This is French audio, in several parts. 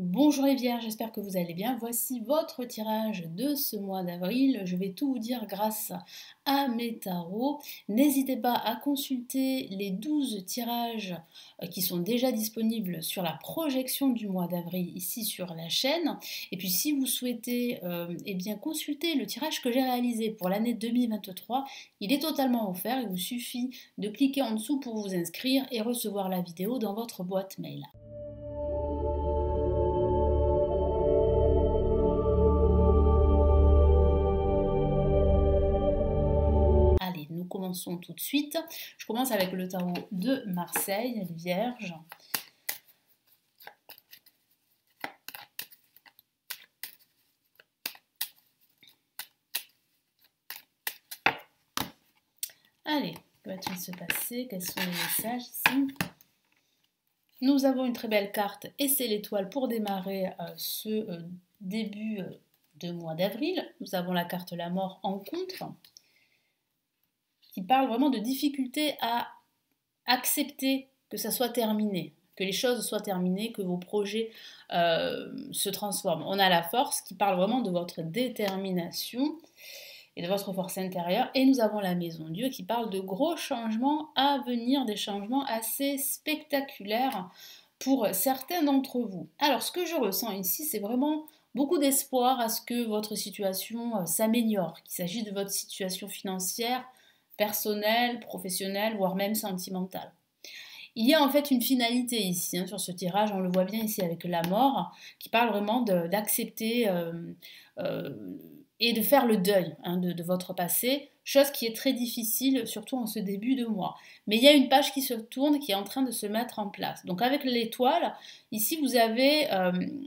Bonjour les Vierges, j'espère que vous allez bien. Voici votre tirage de ce mois d'avril. Je vais tout vous dire grâce à mes tarots. N'hésitez pas à consulter les 12 tirages qui sont déjà disponibles sur la projection du mois d'avril ici sur la chaîne. Et puis si vous souhaitez consulter le tirage que j'ai réalisé pour l'année 2023, il est totalement offert. Il vous suffit de cliquer en dessous pour vous inscrire et recevoir la vidéo dans votre boîte mail. Allez, nous commençons tout de suite. Je commence avec le tarot de Marseille, les Vierges. Allez, que va-t-il se passer? Quels sont les messages ici? Nous avons une très belle carte et c'est l'étoile pour démarrer ce début de mois d'avril. Nous avons la carte La Mort en contre, qui parle vraiment de difficulté à accepter que ça soit terminé, que les choses soient terminées, que vos projets se transforment. On a la force qui parle vraiment de votre détermination et de votre force intérieure. Et nous avons la Maison Dieu qui parle de gros changements à venir, des changements assez spectaculaires pour certains d'entre vous. Alors ce que je ressens ici, c'est vraiment beaucoup d'espoir à ce que votre situation s'améliore, qu'il s'agisse de votre situation financière, personnelle, professionnelle, voire même sentimentale. Il y a en fait une finalité ici sur ce tirage, on le voit bien ici avec la mort, qui parle vraiment d'accepter et de faire le deuil de votre passé, chose qui est très difficile, surtout en ce début de mois. Mais il y a une page qui se tourne, qui est en train de se mettre en place. Donc avec l'étoile, ici vous avez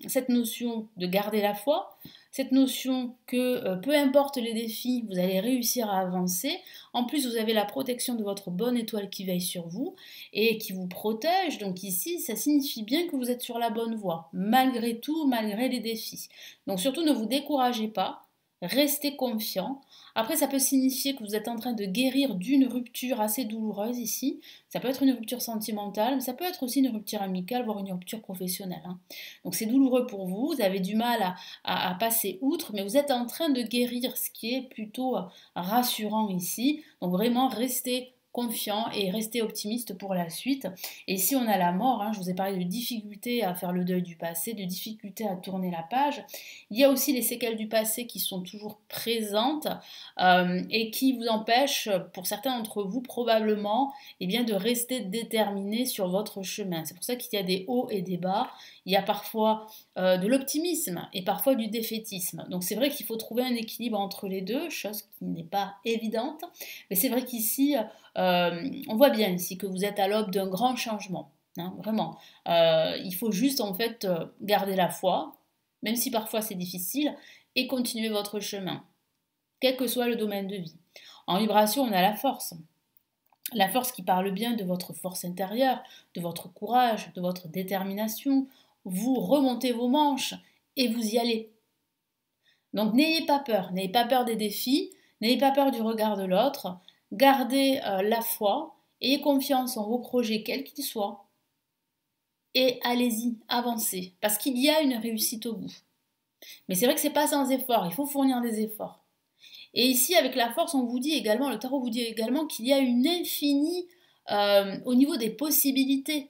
cette notion de garder la foi, cette notion que peu importe les défis, vous allez réussir à avancer. En plus, vous avez la protection de votre bonne étoile qui veille sur vous et qui vous protège. Donc ici, ça signifie bien que vous êtes sur la bonne voie, malgré tout, malgré les défis. Donc surtout, ne vous découragez pas. Restez confiant. Après, ça peut signifier que vous êtes en train de guérir d'une rupture assez douloureuse ici. Ça peut être une rupture sentimentale, mais ça peut être aussi une rupture amicale, voire une rupture professionnelle. Donc c'est douloureux pour vous, vous avez du mal à passer outre, mais vous êtes en train de guérir, ce qui est plutôt rassurant ici. Donc vraiment, restez confiant et restez optimiste pour la suite. Et ici on a la mort, je vous ai parlé de difficultés à faire le deuil du passé, de difficultés à tourner la page. Il y a aussi les séquelles du passé qui sont toujours présentes et qui vous empêchent, pour certains d'entre vous probablement, de rester déterminé sur votre chemin. C'est pour ça qu'il y a des hauts et des bas. Il y a parfois de l'optimisme et parfois du défaitisme. Donc c'est vrai qu'il faut trouver un équilibre entre les deux, chose qui n'est pas évidente. Mais c'est vrai qu'ici, on voit bien ici que vous êtes à l'aube d'un grand changement. Vraiment. Il faut juste en fait garder la foi, même si parfois c'est difficile, et continuer votre chemin, quel que soit le domaine de vie. En vibration, on a la force. La force qui parle bien de votre force intérieure, de votre courage, de votre détermination. Vous remontez vos manches et vous y allez. Donc n'ayez pas peur des défis, n'ayez pas peur du regard de l'autre, gardez la foi, ayez confiance en vos projets, quels qu'ils soient, et allez-y, avancez, parce qu'il y a une réussite au bout. Mais c'est vrai que c'est pas sans effort, il faut fournir des efforts. Et ici, avec la force, on vous dit également, le tarot vous dit également qu'il y a une infinie au niveau des possibilités.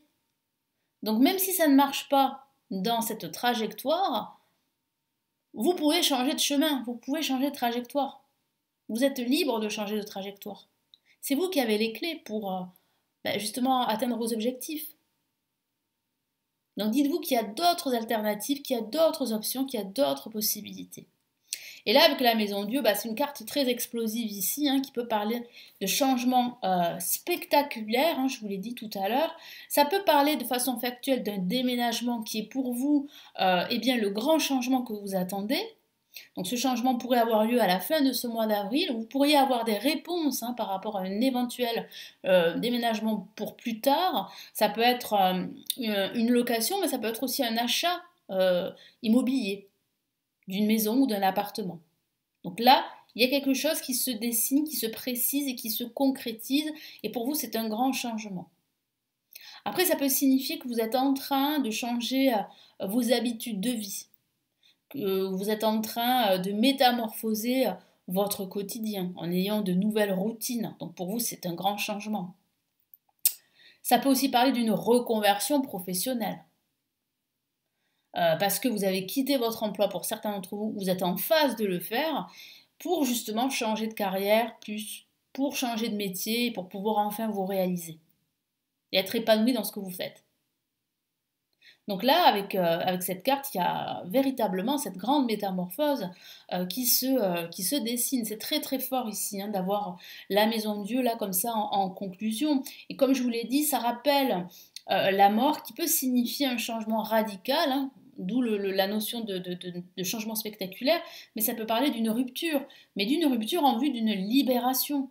Donc même si ça ne marche pas dans cette trajectoire, vous pouvez changer de chemin, vous pouvez changer de trajectoire. Vous êtes libre de changer de trajectoire. C'est vous qui avez les clés pour justement atteindre vos objectifs. Donc dites-vous qu'il y a d'autres alternatives, qu'il y a d'autres options, qu'il y a d'autres possibilités. Et là, avec la Maison Dieu, c'est une carte très explosive ici, qui peut parler de changements spectaculaires, je vous l'ai dit tout à l'heure. Ça peut parler de façon factuelle d'un déménagement qui est pour vous le grand changement que vous attendez. Donc ce changement pourrait avoir lieu à la fin de ce mois d'avril. Vous pourriez avoir des réponses par rapport à un éventuel déménagement pour plus tard. Ça peut être une location, mais ça peut être aussi un achat immobilier d'une maison ou d'un appartement. Donc là, il y a quelque chose qui se dessine, qui se précise et qui se concrétise. Et pour vous, c'est un grand changement. Après, ça peut signifier que vous êtes en train de changer vos habitudes de vie, que vous êtes en train de métamorphoser votre quotidien en ayant de nouvelles routines. Donc pour vous, c'est un grand changement. Ça peut aussi parler d'une reconversion professionnelle. Parce que vous avez quitté votre emploi, pour certains d'entre vous, vous êtes en phase de le faire, pour justement changer de carrière, plus pour changer de métier, pour pouvoir enfin vous réaliser et être épanoui dans ce que vous faites. Donc là, avec cette carte, il y a véritablement cette grande métamorphose qui se dessine. C'est très très fort ici hein, d'avoir la maison de Dieu là comme ça en conclusion. Et comme je vous l'ai dit, ça rappelle la mort qui peut signifier un changement radical, hein, d'où la notion de changement spectaculaire, mais ça peut parler d'une rupture, mais d'une rupture en vue d'une libération.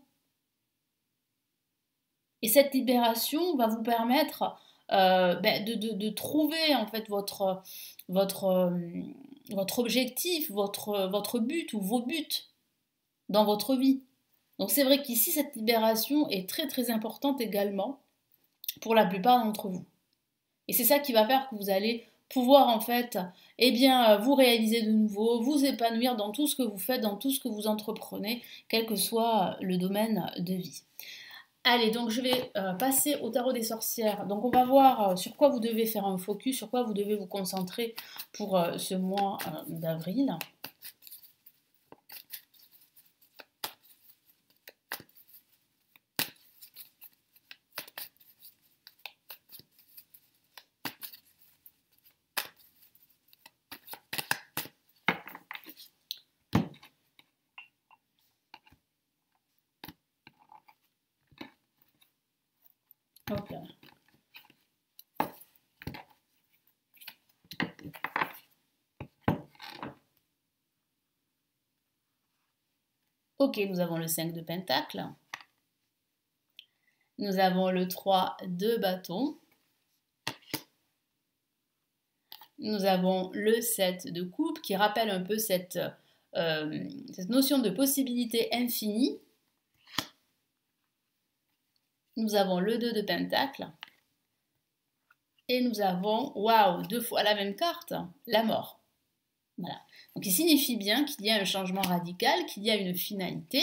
Et cette libération va vous permettre de trouver en fait votre, votre objectif, votre but ou vos buts dans votre vie. Donc c'est vrai qu'ici, cette libération est très très importante également pour la plupart d'entre vous. Et c'est ça qui va faire que vous allez pouvoir en fait vous réaliser de nouveau, vous épanouir dans tout ce que vous faites, dans tout ce que vous entreprenez, quel que soit le domaine de vie. Allez, donc je vais passer au tarot des sorcières. Donc on va voir sur quoi vous devez faire un focus, sur quoi vous devez vous concentrer pour ce mois d'avril. Hop là. Ok, nous avons le 5 de Pentacle. Nous avons le 3 de bâton. Nous avons le 7 de coupe qui rappelle un peu cette notion de possibilité infinie. Nous avons le 2 de Pentacle. Et nous avons, waouh, 2 fois la même carte, la mort. Voilà. Donc il signifie bien qu'il y a un changement radical, qu'il y a une finalité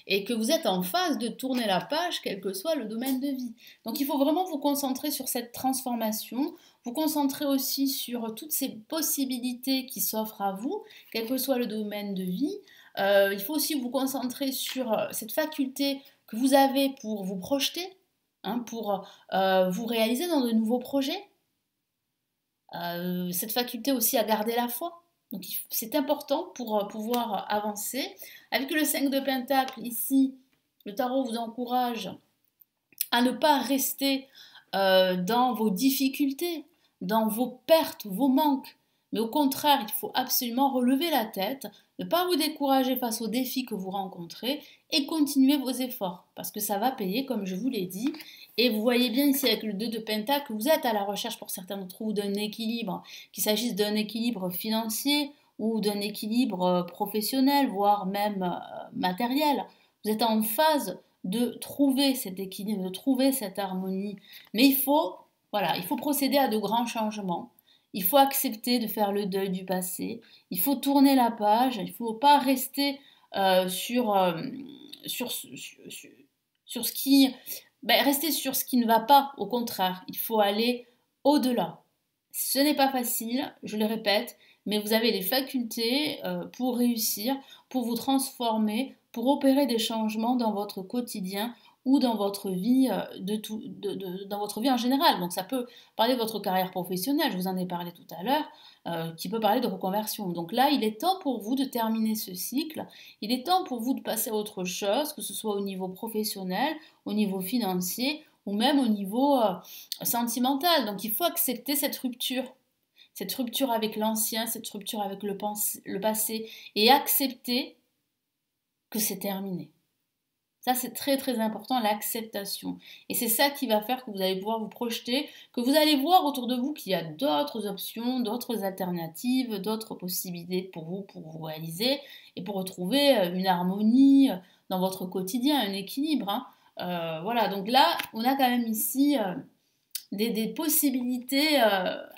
et que vous êtes en phase de tourner la page, quel que soit le domaine de vie. Donc il faut vraiment vous concentrer sur cette transformation, vous concentrer aussi sur toutes ces possibilités qui s'offrent à vous, quel que soit le domaine de vie. Il faut aussi vous concentrer sur cette faculté que vous avez pour vous projeter, hein, pour vous réaliser dans de nouveaux projets. Cette faculté aussi à garder la foi. Donc c'est important pour pouvoir avancer. Avec le 5 de Pentacle, ici, le tarot vous encourage à ne pas rester dans vos difficultés, dans vos pertes, vos manques. Mais au contraire, il faut absolument relever la tête, ne pas vous décourager face aux défis que vous rencontrez et continuer vos efforts. Parce que ça va payer, comme je vous l'ai dit. Et vous voyez bien ici avec le 2 de Pentacle que vous êtes à la recherche pour certains d'entre vous d'un équilibre, qu'il s'agisse d'un équilibre financier ou d'un équilibre professionnel, voire même matériel. Vous êtes en phase de trouver cet équilibre, de trouver cette harmonie. Mais il faut procéder à de grands changements. Il faut accepter de faire le deuil du passé. Il faut tourner la page. Il ne faut pas rester sur ce qui rester sur ce qui ne va pas, au contraire, il faut aller au-delà. Ce n'est pas facile, je le répète, mais vous avez les facultés pour réussir, pour vous transformer, pour opérer des changements dans votre quotidien ou dans votre vie, dans votre vie en général. Donc ça peut parler de votre carrière professionnelle, je vous en ai parlé tout à l'heure, qui peut parler de reconversion. Donc là, il est temps pour vous de terminer ce cycle, il est temps pour vous de passer à autre chose, que ce soit au niveau professionnel, au niveau financier ou même au niveau sentimental. Donc il faut accepter cette rupture avec l'ancien, cette rupture avec le passé, et accepter que c'est terminé. Ça, c'est très très important, l'acceptation. Et c'est ça qui va faire que vous allez pouvoir vous projeter, que vous allez voir autour de vous qu'il y a d'autres options, d'autres alternatives, d'autres possibilités pour vous réaliser et pour retrouver une harmonie dans votre quotidien, un équilibre. Voilà, donc là, on a quand même ici des possibilités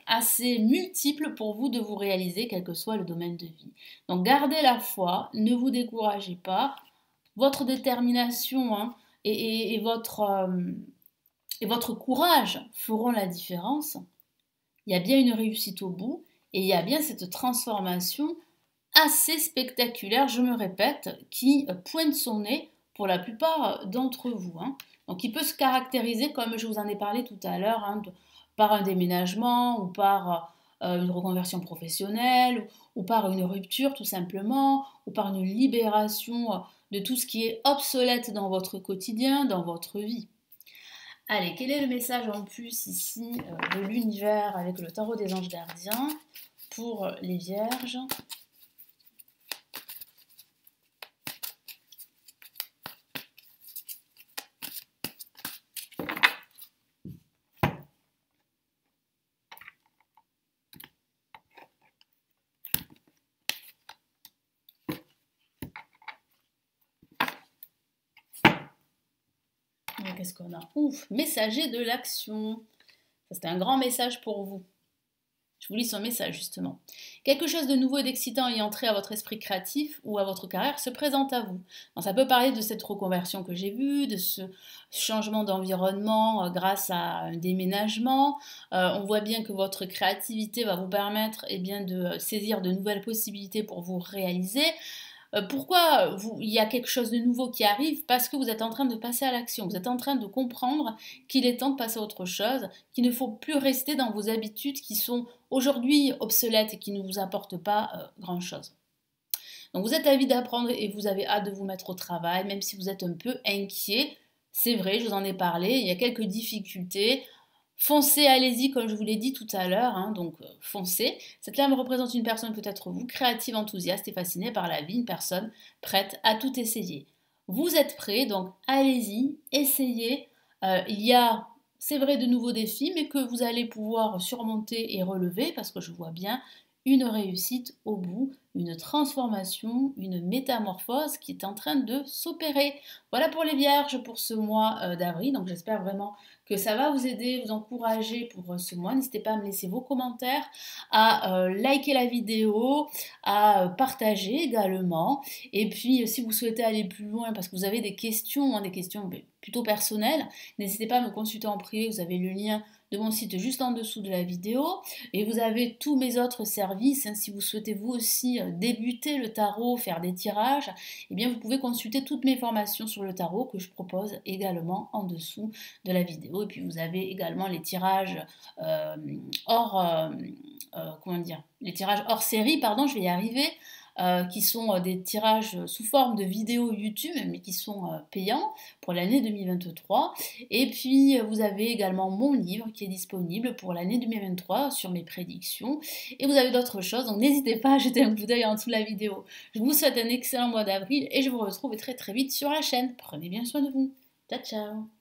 assez multiples pour vous de vous réaliser, quel que soit le domaine de vie. Donc gardez la foi, ne vous découragez pas. Votre détermination hein, et votre courage feront la différence. Il y a bien une réussite au bout et il y a bien cette transformation assez spectaculaire, je me répète, qui pointe son nez pour la plupart d'entre vous. Hein. Donc il peut se caractériser, comme je vous en ai parlé tout à l'heure, hein, par un déménagement ou par une reconversion professionnelle ou par une rupture tout simplement ou par une libération de tout ce qui est obsolète dans votre quotidien, dans votre vie. Allez, quel est le message en plus ici de l'univers avec le tarot des anges gardiens pour les vierges? Qu'est-ce qu'on a? Ouf, messager de l'action. Ça, c'est un grand message pour vous. Je vous lis son message justement. Quelque chose de nouveau et d'excitant ayant trait à votre esprit créatif ou à votre carrière se présente à vous. Donc, ça peut parler de cette reconversion que j'ai vue, de ce changement d'environnement grâce à un déménagement. On voit bien que votre créativité va vous permettre bien, de saisir de nouvelles possibilités pour vous réaliser. Pourquoi il y a quelque chose de nouveau qui arrive? Parce que vous êtes en train de passer à l'action, vous êtes en train de comprendre qu'il est temps de passer à autre chose, qu'il ne faut plus rester dans vos habitudes qui sont aujourd'hui obsolètes et qui ne vous apportent pas grand-chose. Donc vous êtes avide d'apprendre et vous avez hâte de vous mettre au travail, même si vous êtes un peu inquiet. C'est vrai, je vous en ai parlé, il y a quelques difficultés. Foncez, allez-y, comme je vous l'ai dit tout à l'heure, hein, donc foncez. Cette lame représente une personne, peut-être vous, créative, enthousiaste et fascinée par la vie, une personne prête à tout essayer. Vous êtes prêts, donc allez-y, essayez. Il y a, c'est vrai, de nouveaux défis, mais que vous allez pouvoir surmonter et relever, parce que je vois bien une réussite au bout, une transformation, une métamorphose qui est en train de s'opérer. Voilà pour les vierges pour ce mois d'avril, donc j'espère vraiment que ça va vous aider, vous encourager pour ce mois. N'hésitez pas à me laisser vos commentaires, à liker la vidéo, à partager également. Et puis, si vous souhaitez aller plus loin, parce que vous avez des questions plutôt personnelles, n'hésitez pas à me consulter en privé. Vous avez le lien de mon site juste en dessous de la vidéo. Et vous avez tous mes autres services. Hein, si vous souhaitez vous aussi débuter le tarot, faire des tirages, eh bien vous pouvez consulter toutes mes formations sur le tarot que je propose également en dessous de la vidéo. Et puis vous avez également les tirages les tirages hors série, pardon, je vais y arriver, qui sont des tirages sous forme de vidéos YouTube, mais qui sont payants pour l'année 2023. Et puis, vous avez également mon livre qui est disponible pour l'année 2023 sur mes prédictions. Et vous avez d'autres choses, donc n'hésitez pas à jeter un coup d'œil en dessous de la vidéo. Je vous souhaite un excellent mois d'avril et je vous retrouve très très vite sur la chaîne. Prenez bien soin de vous. Ciao, ciao!